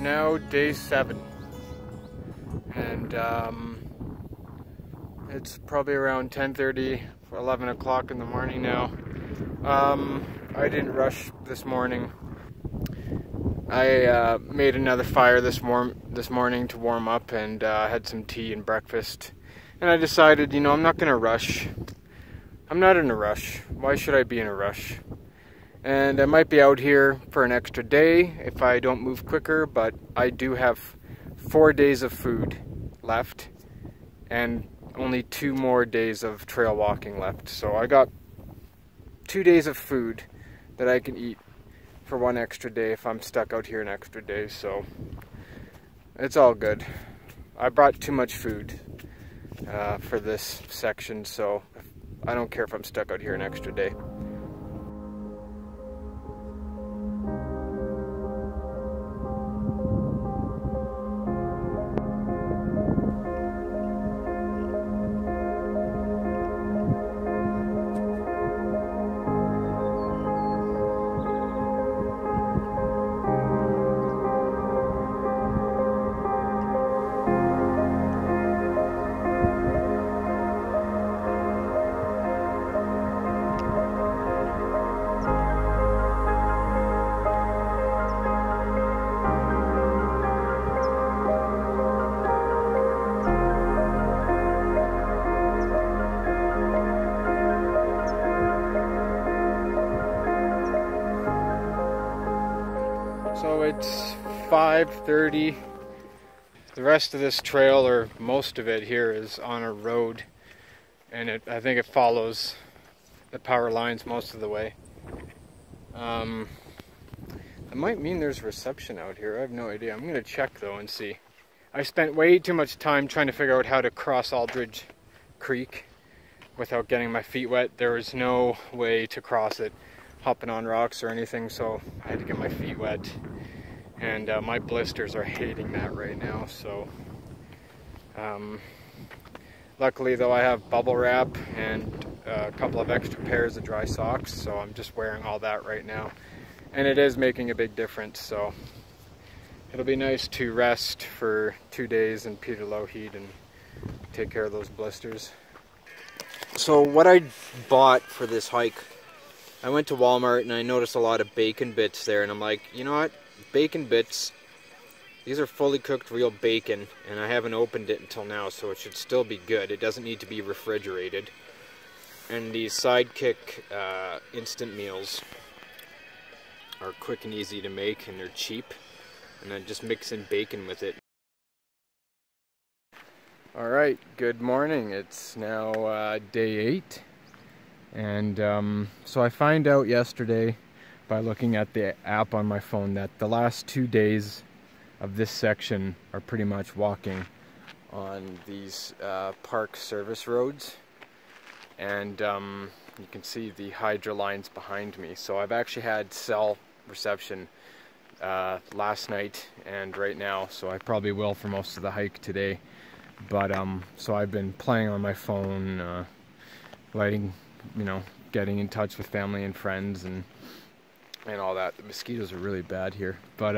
now day 7, and it's probably around 10:30, 11 o'clock in the morning now. I didn't rush this morning. I made another fire this morning to warm up, and had some tea and breakfast, and I decided, you know, I'm not gonna rush. I'm not in a rush. Why should I be in a rush? And I might be out here for an extra day if I don't move quicker, but I do have 4 days of food left and only 2 more days of trail walking left. So I got 2 days of food that I can eat for 1 extra day if I'm stuck out here an extra day. So it's all good. I brought too much food for this section, so I don't care if I'm stuck out here an extra day. So it's 5:30. The rest of this trail, or most of it here, is on a road, and I think it follows the power lines most of the way. It might mean there's reception out here. I have no idea. I'm gonna check though and see. I spent way too much time trying to figure out how to cross Aldridge Creek without getting my feet wet. There was no way to cross it hopping on rocks or anything, so I had to get my feet wet, and my blisters are hating that right now. So luckily though, I have bubble wrap and a couple of extra pairs of dry socks, so I'm just wearing all that right now, and it is making a big difference. So it'll be nice to rest for 2 days in Peterlow heat and take care of those blisters. So what I bought for this hike, I went to Walmart and I noticed a lot of bacon bits there, and I'm like, you know what, bacon bits, these are fully cooked real bacon, and I haven't opened it until now, so it should still be good. It doesn't need to be refrigerated. And these Sidekick instant meals are quick and easy to make, and they're cheap, and then just mix in bacon with it. Alright, good morning. It's now day 8. And so I found out yesterday by looking at the app on my phone that the last 2 days of this section are pretty much walking on these park service roads. And you can see the Hydra lines behind me. So I've actually had cell reception last night and right now, so I probably will for most of the hike today. But so I've been playing on my phone, getting in touch with family and friends and all that. The mosquitoes are really bad here. But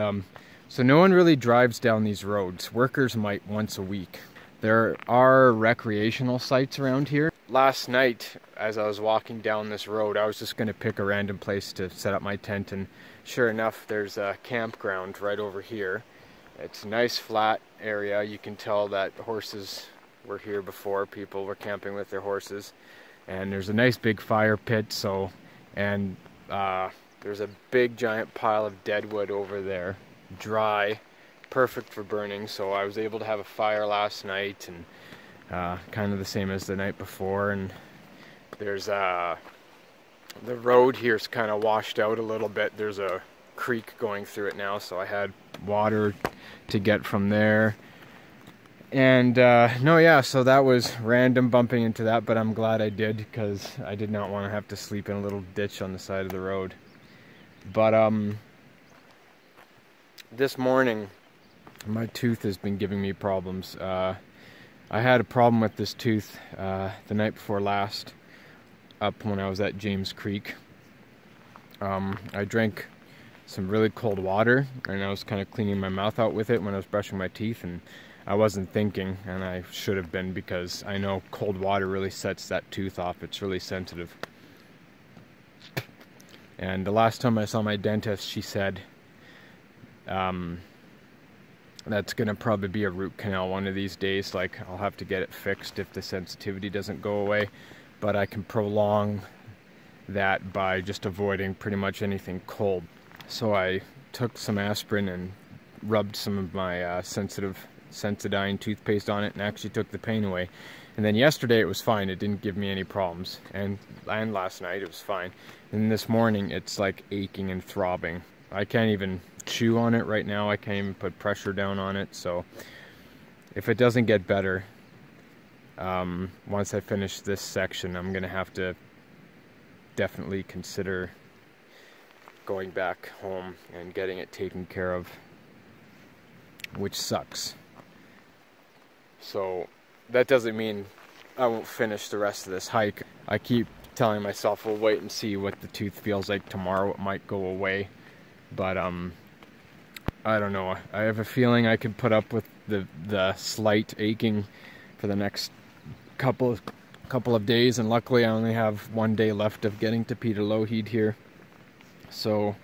so no one really drives down these roads. Workers might once a week. There are recreational sites around here. Last night, as I was walking down this road, I was just going to pick a random place to set up my tent, and sure enough, there's a campground right over here. It's a nice flat area. You can tell that horses were here before. People were camping with their horses. And there's a nice big fire pit, and there's a big giant pile of dead wood over there, dry, perfect for burning. So I was able to have a fire last night, and kind of the same as the night before. And there's the road here's kind of washed out a little bit. There's a creek going through it now, so I had water to get from there. And so that was random bumping into that, but I'm glad I did, because I did not want to have to sleep in a little ditch on the side of the road. But this morning my tooth has been giving me problems. I had a problem with this tooth the night before last, up when I was at James Creek. I drank some really cold water, and I was kind of cleaning my mouth out with it when I was brushing my teeth, and I wasn't thinking, and I should have been, because I know cold water really sets that tooth off. It's really sensitive. And the last time I saw my dentist, she said that's gonna probably be a root canal one of these days. Like, I'll have to get it fixed if the sensitivity doesn't go away, but I can prolong that by just avoiding pretty much anything cold. So I took some aspirin and rubbed some of my Sensodyne toothpaste on it, and actually took the pain away. And then yesterday it was fine. It didn't give me any problems, and last night it was fine. And this morning it's like aching and throbbing. I can't even chew on it right now. I can't even put pressure down on it. So if it doesn't get better, once I finish this section, I'm gonna have to definitely consider going back home and getting it taken care of, which sucks. So that doesn't mean I won't finish the rest of this hike. I keep telling myself we'll wait and see what the tooth feels like tomorrow. It might go away, but I don't know. I have a feeling I could put up with the slight aching for the next couple of days, and luckily I only have 1 day left of getting to Peter Lougheed here. So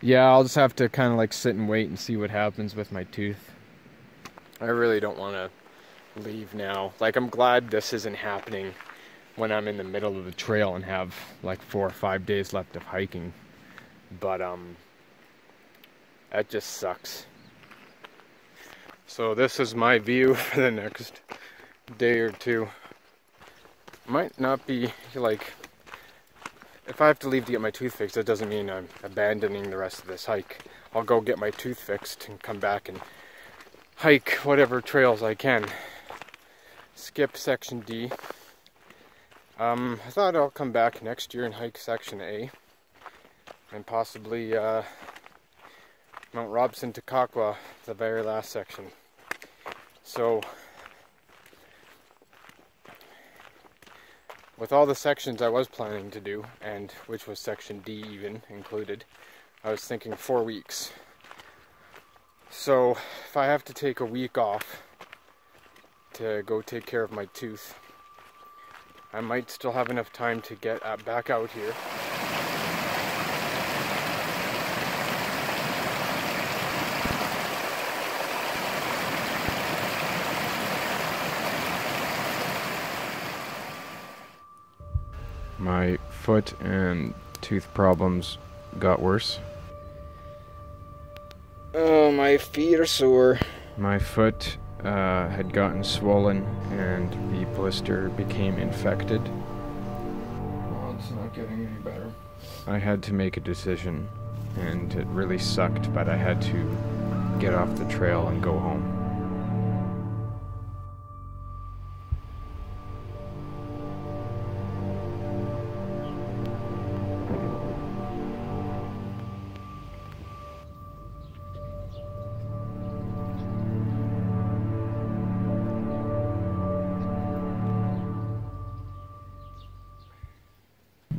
yeah, I'll just have to kind of like sit and wait and see what happens with my tooth. I really don't want to leave now. Like, I'm glad this isn't happening when I'm in the middle of the trail and have like 4 or 5 days left of hiking, but that just sucks. So this is my view for the next day or two. Might not be like, if I have to leave to get my tooth fixed, that doesn't mean I'm abandoning the rest of this hike. I'll go get my tooth fixed and come back and hike whatever trails I can. Skip section D. I thought I'll come back next year and hike section A, and possibly Mount Robson to Kakwa, the very last section. So with all the sections I was planning to do, and which was section D even included, I was thinking 4 weeks. So if I have to take a week off to go take care of my tooth, I might still have enough time to get back out here. My foot and tooth problems got worse. Oh, my feet are sore. My foot had gotten swollen, and the blister became infected. Well, it's not getting any better. I had to make a decision, and it really sucked, but I had to get off the trail and go home.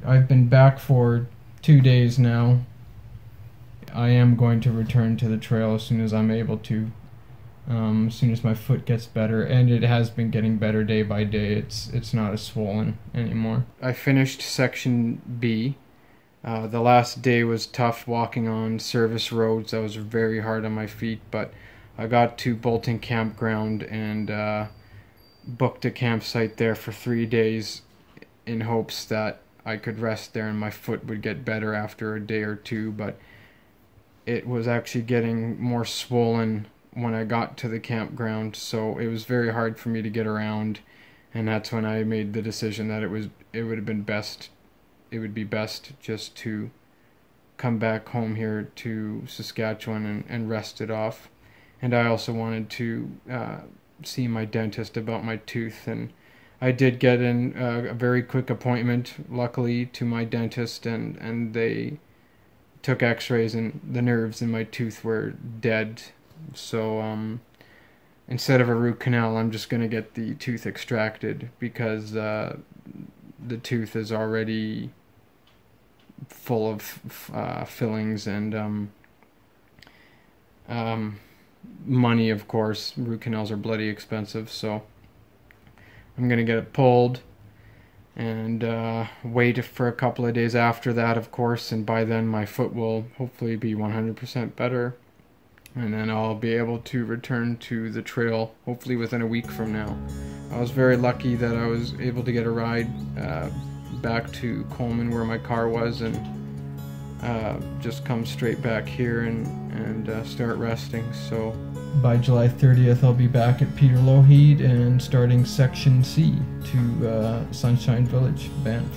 I've been back for 2 days now. I am going to return to the trail as soon as I'm able to, as soon as my foot gets better, and it has been getting better day by day. It's not as swollen anymore. I finished section B. The last day was tough walking on service roads. That was very hard on my feet, but I got to Bolton Campground and booked a campsite there for 3 days in hopes that I could rest there and my foot would get better after a day or two, but it was actually getting more swollen when I got to the campground, so it was very hard for me to get around, and that's when I made the decision that it would be best just to come back home here to Saskatchewan and rest it off. And I also wanted to see my dentist about my tooth, and I did get in a very quick appointment, luckily, to my dentist, and they took x-rays, and the nerves in my tooth were dead. So instead of a root canal, I'm just going to get the tooth extracted, because the tooth is already full of fillings and money, of course. Root canals are bloody expensive, so I'm gonna get it pulled and wait for a couple of days after that, of course, and by then my foot will hopefully be 100% better, and then I'll be able to return to the trail hopefully within a week from now. I was very lucky that I was able to get a ride back to Coleman where my car was, and just come straight back here and start resting. So by July 30th I'll be back at Peter Lougheed and starting Section C to Sunshine Village, Banff.